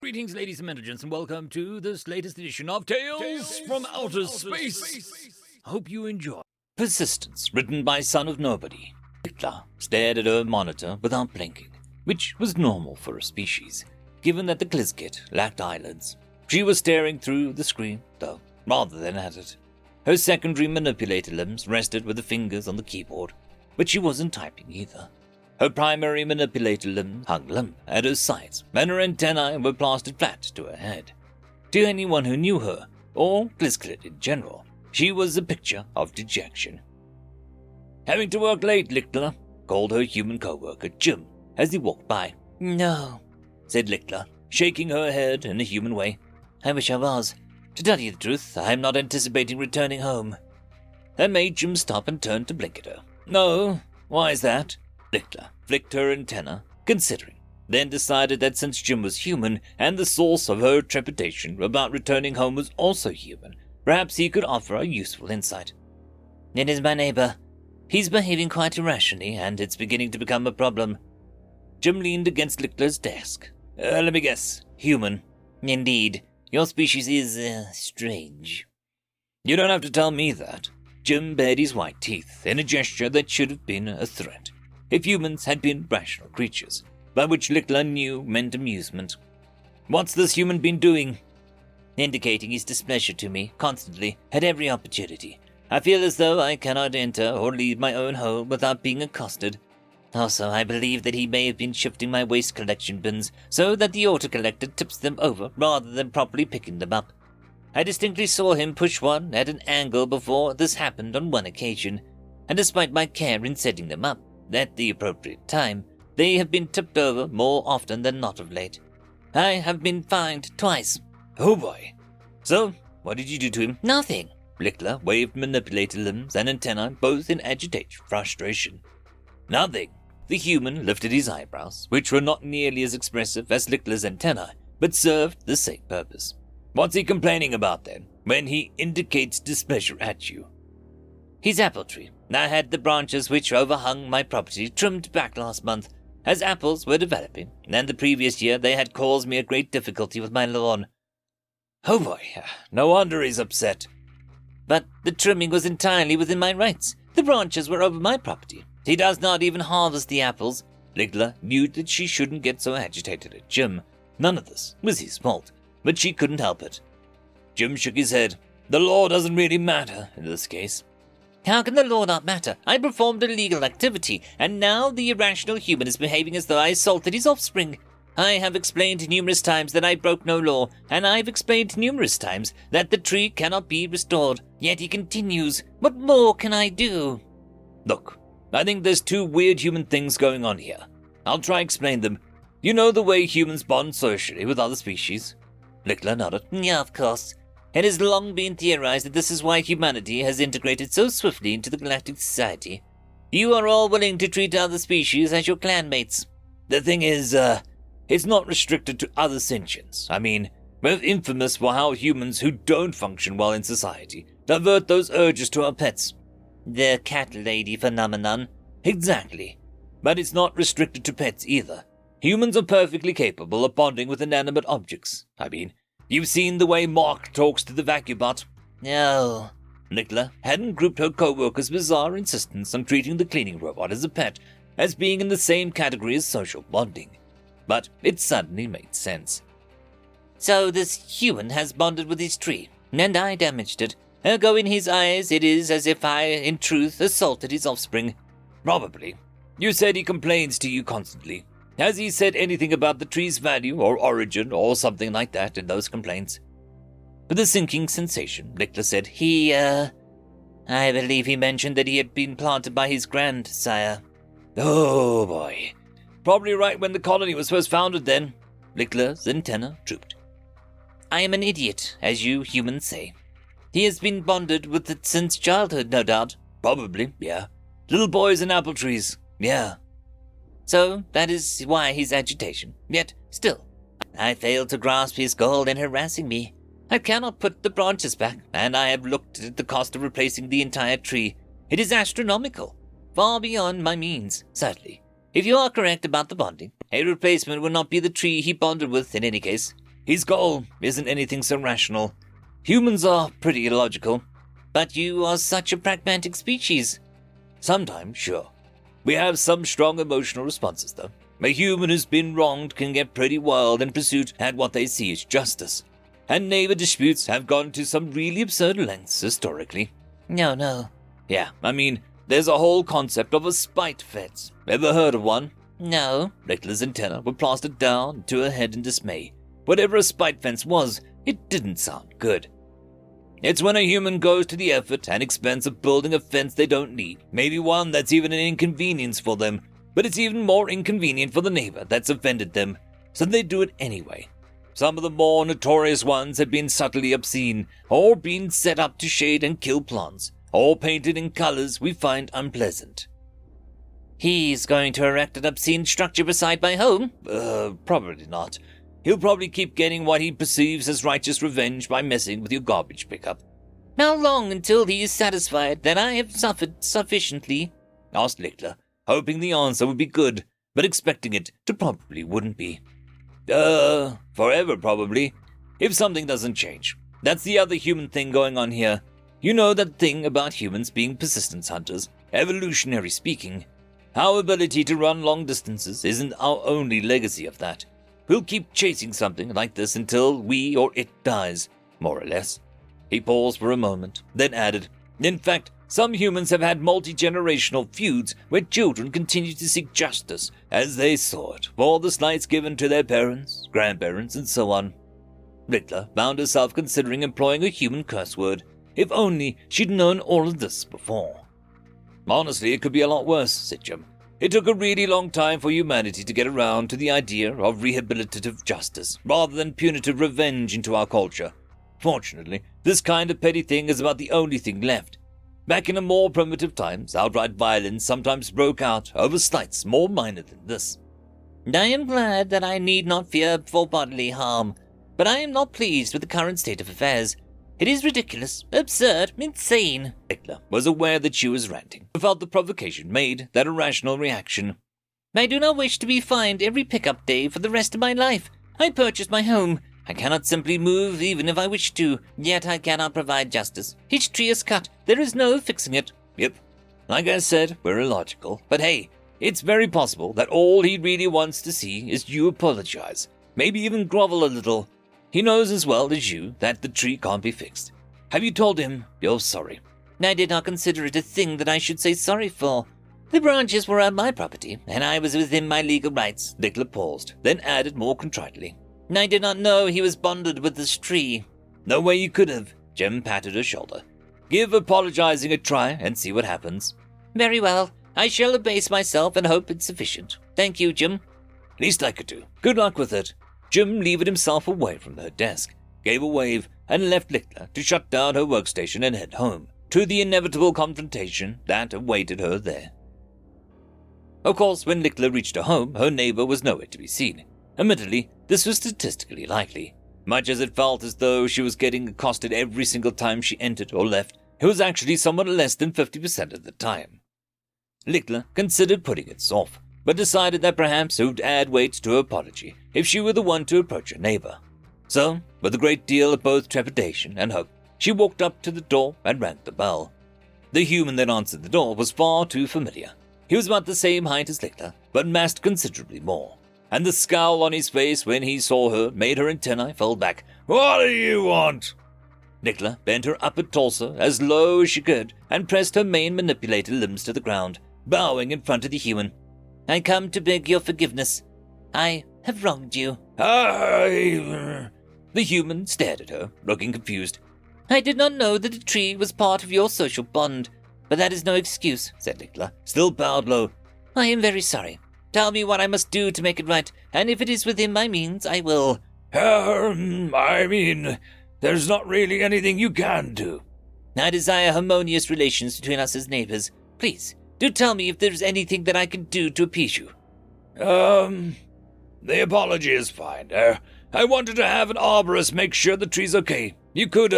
Greetings, ladies and gentlemen, and welcome to this latest edition of Tales from Outer Space. I hope you enjoy. Persistence, written by Son of Nobody. Hitler stared at her monitor without blinking, which was normal for a species, given that the Klizkit lacked eyelids. She was staring through the screen, though, rather than at it. Her secondary manipulator limbs rested with the fingers on the keyboard, but she wasn't typing either. Her primary manipulator limbs hung limp at her sides, and her antennae were plastered flat to her head. To anyone who knew her, or Klizkit in general, she was a picture of dejection. "Having to work late, Lichtler," called her human co-worker Jim as he walked by. "No," said Lichtler, shaking her head in a human way. "I wish I was. To tell you the truth, I am not anticipating returning home." That made Jim stop and turn to blink at her. "No, why is that?" Lichtler flicked her antenna, considering, then decided that since Jim was human and the source of her trepidation about returning home was also human, perhaps he could offer a useful insight. "It is my neighbor. He's behaving quite irrationally, and it's beginning to become a problem." Jim leaned against Lichtler's desk. Let me guess, human." "Indeed. Your species is, strange." "You don't have to tell me that." Jim bared his white teeth in a gesture that should have been a threat, if humans had been rational creatures, but which Lichtler knew meant amusement. "What's this human been doing?" "Indicating his displeasure to me, constantly, at every opportunity. I feel as though I cannot enter or leave my own home without being accosted. Also, I believe that he may have been shifting my waste collection bins so that the autocollector tips them over rather than properly picking them up. I distinctly saw him push one at an angle before this happened on one occasion, and despite my care in setting them up at the appropriate time, they have been tipped over more often than not of late. I have been fined twice." "Oh boy. So, what did you do to him?" "Nothing." Lichtler waved manipulator limbs and antennae both in agitation frustration. "Nothing." The human lifted his eyebrows, which were not nearly as expressive as Lichtler's antennae, but served the same purpose. "What's he complaining about then, when he indicates displeasure at you?" "His apple tree. I had the branches which overhung my property trimmed back last month, as apples were developing, and the previous year they had caused me a great difficulty with my lawn." "Oh boy, no wonder he's upset." "But the trimming was entirely within my rights. The branches were over my property. He does not even harvest the apples." Lichtler knew that she shouldn't get so agitated at Jim. None of this was his fault, but she couldn't help it. Jim shook his head. "The law doesn't really matter in this case." "How can the law not matter? I performed a legal activity, and now the irrational human is behaving as though I assaulted his offspring. I have explained numerous times that I broke no law, and I've explained numerous times that the tree cannot be restored, yet he continues. What more can I do?" "Look, I think there's two weird human things going on here. I'll try explain them. You know the way humans bond socially with other species?" Lichtler nodded. "Yeah, of course. It has long been theorized that this is why humanity has integrated so swiftly into the galactic society. You are all willing to treat other species as your clanmates." "The thing is, it's not restricted to other sentients. I mean, we're infamous for how humans who don't function well in society divert those urges to our pets." "The cat lady phenomenon." "Exactly. But it's not restricted to pets either. Humans are perfectly capable of bonding with inanimate objects. I mean, you've seen the way Mark talks to the vacuubot." "No." Lichtler hadn't grouped her co-worker's bizarre insistence on treating the cleaning robot as a pet as being in the same category as social bonding. But it suddenly made sense. "So this human has bonded with his tree, and I damaged it. Ergo in his eyes it is as if I, in truth, assaulted his offspring." "Probably. You said he complains to you constantly. Has he said anything about the tree's value or origin or something like that in those complaints?" With a sinking sensation, Lichtler said, I believe he mentioned that he had been planted by his grandsire." "Oh boy. Probably right when the colony was first founded then." Lichtler's antenna drooped. "I am an idiot, as you humans say. He has been bonded with it since childhood, no doubt." "Probably, yeah. Little boys and apple trees, yeah." "So that is why his agitation. Yet, still, I fail to grasp his goal in harassing me. I cannot put the branches back, and I have looked at the cost of replacing the entire tree. It is astronomical. Far beyond my means, sadly. If you are correct about the bonding, a replacement will not be the tree he bonded with in any case." His goal isn't anything so rational. Humans are pretty illogical. But you are such a pragmatic species. Sometimes, sure. We have some strong emotional responses, though. A human who's been wronged can get pretty wild in pursuit at what they see as justice. And neighbor disputes have gone to some really absurd lengths historically. No. Yeah, I mean, there's a whole concept of a spite fence. Ever heard of one? No. Lickla's antenna were plastered down to her head in dismay. Whatever a spite fence was, it didn't sound good. It's when a human goes to the effort and expense of building a fence they don't need, maybe one that's even an inconvenience for them, but it's even more inconvenient for the neighbor that's offended them, so they do it anyway. Some of the more notorious ones have been subtly obscene, or been set up to shade and kill plants, or painted in colors we find unpleasant. He's going to erect an obscene structure beside my home? Probably not. He'll probably keep getting what he perceives as righteous revenge by messing with your garbage pickup. How long until he is satisfied that I have suffered sufficiently? Asked Lickla, hoping the answer would be good, but expecting it to probably wouldn't be. Forever probably, if something doesn't change. That's the other human thing going on here. You know that thing about humans being persistence hunters, evolutionary speaking. Our ability to run long distances isn't our only legacy of that. We'll keep chasing something like this until we or it dies, more or less. He paused for a moment, then added, in fact, some humans have had multi-generational feuds where children continue to seek justice as they saw it for the slights given to their parents, grandparents, and so on. Lickla found herself considering employing a human curse word, if only she'd known all of this before. Honestly, it could be a lot worse, said Jim. It took a really long time for humanity to get around to the idea of rehabilitative justice, rather than punitive revenge into our culture. Fortunately, this kind of petty thing is about the only thing left. Back in the more primitive times, outright violence sometimes broke out over slights more minor than this. I am glad that I need not fear for bodily harm, but I am not pleased with the current state of affairs. It is ridiculous, absurd, insane. Lickla was aware that she was ranting, but felt the provocation made that irrational reaction. I do not wish to be fined every pickup day for the rest of my life. I purchased my home. I cannot simply move even if I wish to, yet I cannot provide justice. Each tree is cut. There is no fixing it. Yep. Like I said, we're illogical. But hey, it's very possible that all he really wants to see is you apologize. Maybe even grovel a little. He knows as well as you that the tree can't be fixed. Have you told him you're sorry? I did not consider it a thing that I should say sorry for. The branches were on my property, and I was within my legal rights. Lickla paused, then added more contritely. I did not know he was bonded with this tree. No way you could have. Jim patted her shoulder. Give apologizing a try and see what happens. Very well. I shall abase myself and hope it's sufficient. Thank you, Jim. Least I could do. Good luck with it. Jim levered himself away from her desk, gave a wave, and left Lickla to shut down her workstation and head home, to the inevitable confrontation that awaited her there. Of course, when Lickla reached her home, her neighbor was nowhere to be seen. Admittedly, this was statistically likely. Much as it felt as though she was getting accosted every single time she entered or left, it was actually somewhat less than 50% of the time. Lickla considered putting it off, but decided that perhaps it would add weight to her apology if she were the one to approach her neighbor. So, with a great deal of both trepidation and hope, she walked up to the door and rang the bell. The human that answered the door was far too familiar. He was about the same height as Lickla, but massed considerably more, and the scowl on his face when he saw her made her antennae fall back. "What do you want?" Lickla bent her upper torso as low as she could and pressed her main manipulator limbs to the ground, bowing in front of the human. I come to beg your forgiveness. I have wronged you. The human stared at her, looking confused. I did not know that the tree was part of your social bond, but that is no excuse, said Lickla, still bowed low. I am very sorry. Tell me what I must do to make it right, and if it is within my means, I will. I mean, there's not really anything you can do. I desire harmonious relations between us as neighbors. Please, do tell me if there's anything that I can do to appease you. The apology is fine. I wanted to have an arborist make sure the tree's okay. You could,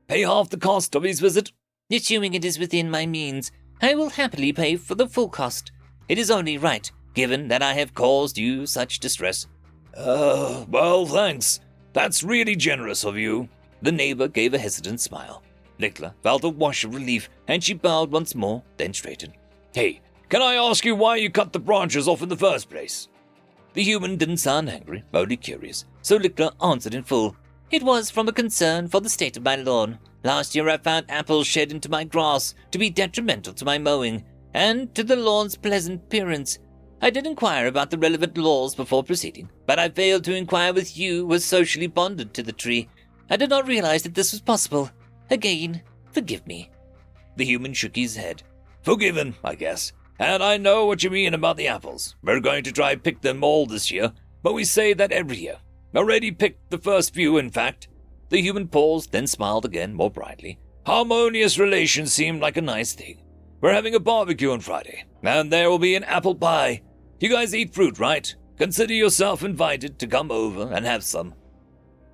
pay half the cost of his visit? Assuming it is within my means, I will happily pay for the full cost. It is only right, given that I have caused you such distress. Well, thanks. That's really generous of you. The neighbor gave a hesitant smile. Lickler felt a wash of relief, and she bowed once more, then straightened. Hey, can I ask you why you cut the branches off in the first place? The human didn't sound angry, only curious, so Lickler answered in full. It was from a concern for the state of my lawn. Last year I found apples shed into my grass to be detrimental to my mowing, and to the lawn's pleasant appearance. I did inquire about the relevant laws before proceeding, but I failed to inquire with you who was socially bonded to the tree. I did not realize that this was possible. Again, forgive me. The human shook his head. Forgiven, I guess. And I know what you mean about the apples. We're going to try pick them all this year, but we say that every year. Already picked the first few, in fact. The human paused, then smiled again, more brightly. Harmonious relations seem like a nice thing. We're having a barbecue on Friday, and there will be an apple pie. You guys eat fruit, right? Consider yourself invited to come over and have some.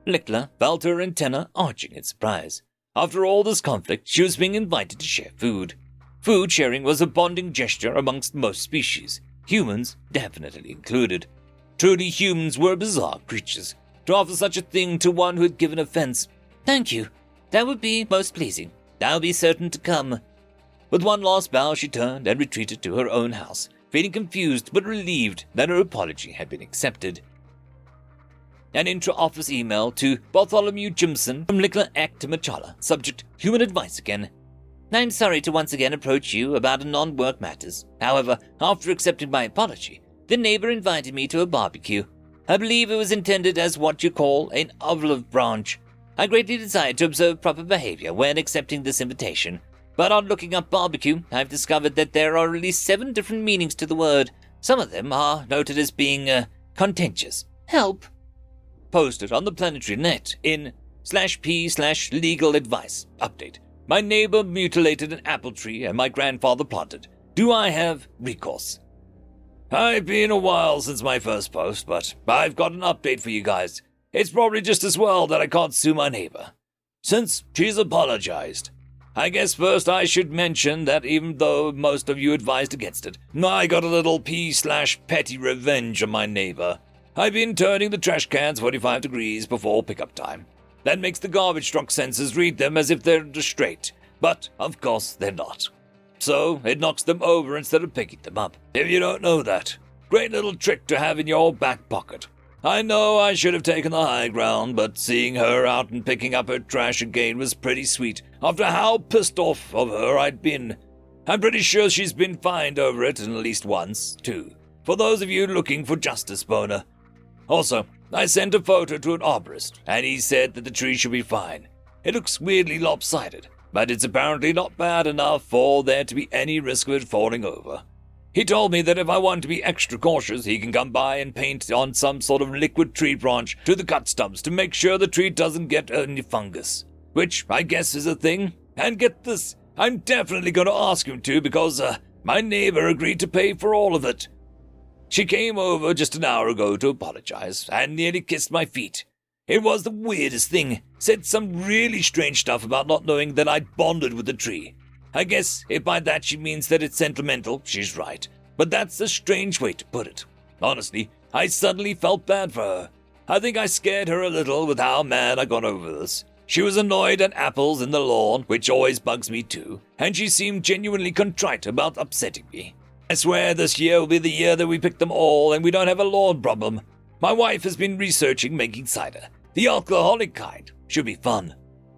Lickler felt her antenna arching in surprise. After all this conflict, she was being invited to share food. Food sharing was a bonding gesture amongst most species, humans definitely included. Truly, humans were bizarre creatures. To offer such a thing to one who had given offense. Thank you. That would be most pleasing. I'll be certain to come. With one last bow, she turned and retreated to her own house, feeling confused but relieved that her apology had been accepted. An intra-office email to Bartholomew Jimson from Lickler Act Machala, subject human advice again. I'm sorry to once again approach you about non-work matters. However, after accepting my apology, the neighbor invited me to a barbecue. I believe it was intended as what you call an olive branch. I greatly desired to observe proper behavior when accepting this invitation, but on looking up barbecue, I've discovered that there are at least 7 different meanings to the word. Some of them are noted as being, contentious. Help! Posted on the planetary net in /p/legal advice. Update. My neighbor mutilated an apple tree and my grandfather planted. Do I have recourse? I've been a while since my first post, but I've got an update for you guys. It's probably just as well that I can't sue my neighbor, since she's apologized. I guess first I should mention that even though most of you advised against it, I got a little p/petty revenge on my neighbor. I've been turning the trash cans 45 degrees before pickup time. That makes the garbage truck sensors read them as if they're straight, but of course they're not. So it knocks them over instead of picking them up. If you don't know that, great little trick to have in your back pocket. I know I should have taken the high ground, but seeing her out and picking up her trash again was pretty sweet after how pissed off of her I'd been. I'm pretty sure she's been fined over it at least once, too, for those of you looking for justice, Boner. Also, I sent a photo to an arborist, and he said that the tree should be fine. It looks weirdly lopsided, but it's apparently not bad enough for there to be any risk of it falling over. He told me that if I want to be extra cautious, he can come by and paint on some sort of liquid tree branch to the cut stumps to make sure the tree doesn't get any fungus, which I guess is a thing. And get this, I'm definitely going to ask him to because my neighbor agreed to pay for all of it. She came over just an hour ago to apologize and nearly kissed my feet. It was the weirdest thing. Said some really strange stuff about not knowing that I'd bonded with the tree. I guess if by that she means that it's sentimental, she's right. But that's a strange way to put it. Honestly, I suddenly felt bad for her. I think I scared her a little with how mad I got over this. She was annoyed at apples in the lawn, which always bugs me too, and she seemed genuinely contrite about upsetting me. I swear this year will be the year that we pick them all and we don't have a lawn problem. My wife has been researching making cider. The alcoholic kind. Should be fun.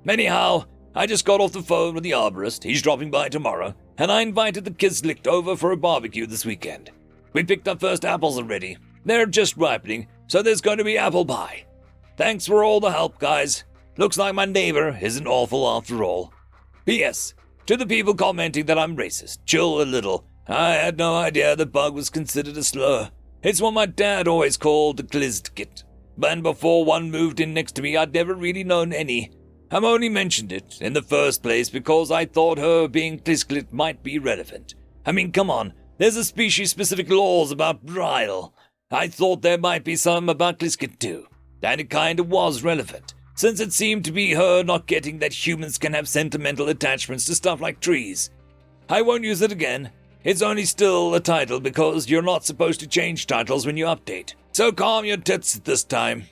Anyhow, I just got off the phone with the arborist. He's dropping by tomorrow, and I invited the kids over for a barbecue this weekend. We picked up first apples already. They're just ripening, so there's going to be apple pie. Thanks for all the help, guys. Looks like my neighbor isn't awful after all. P.S. To the people commenting that I'm racist, chill a little. I had no idea the bug was considered a slur. It's what my dad always called the Gliztkit. And before one moved in next to me, I'd never really known any. I only mentioned it in the first place because I thought her being Glizklit might be relevant. I mean, come on, there's a species-specific laws about bridal. I thought there might be some about Glizkit too. And it kinda was relevant, since it seemed to be her not getting that humans can have sentimental attachments to stuff like trees. I won't use it again. It's only still a title because you're not supposed to change titles when you update. So calm your tits this time.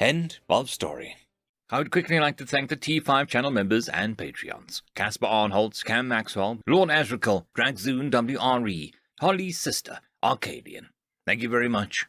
End of story. I would quickly like to thank the T5 channel members and Patreons. Caspar Arnholtz, Cam Maxwell, Lord Azrakal, Dragzoon WRE, Holly's sister, Arcadian. Thank you very much.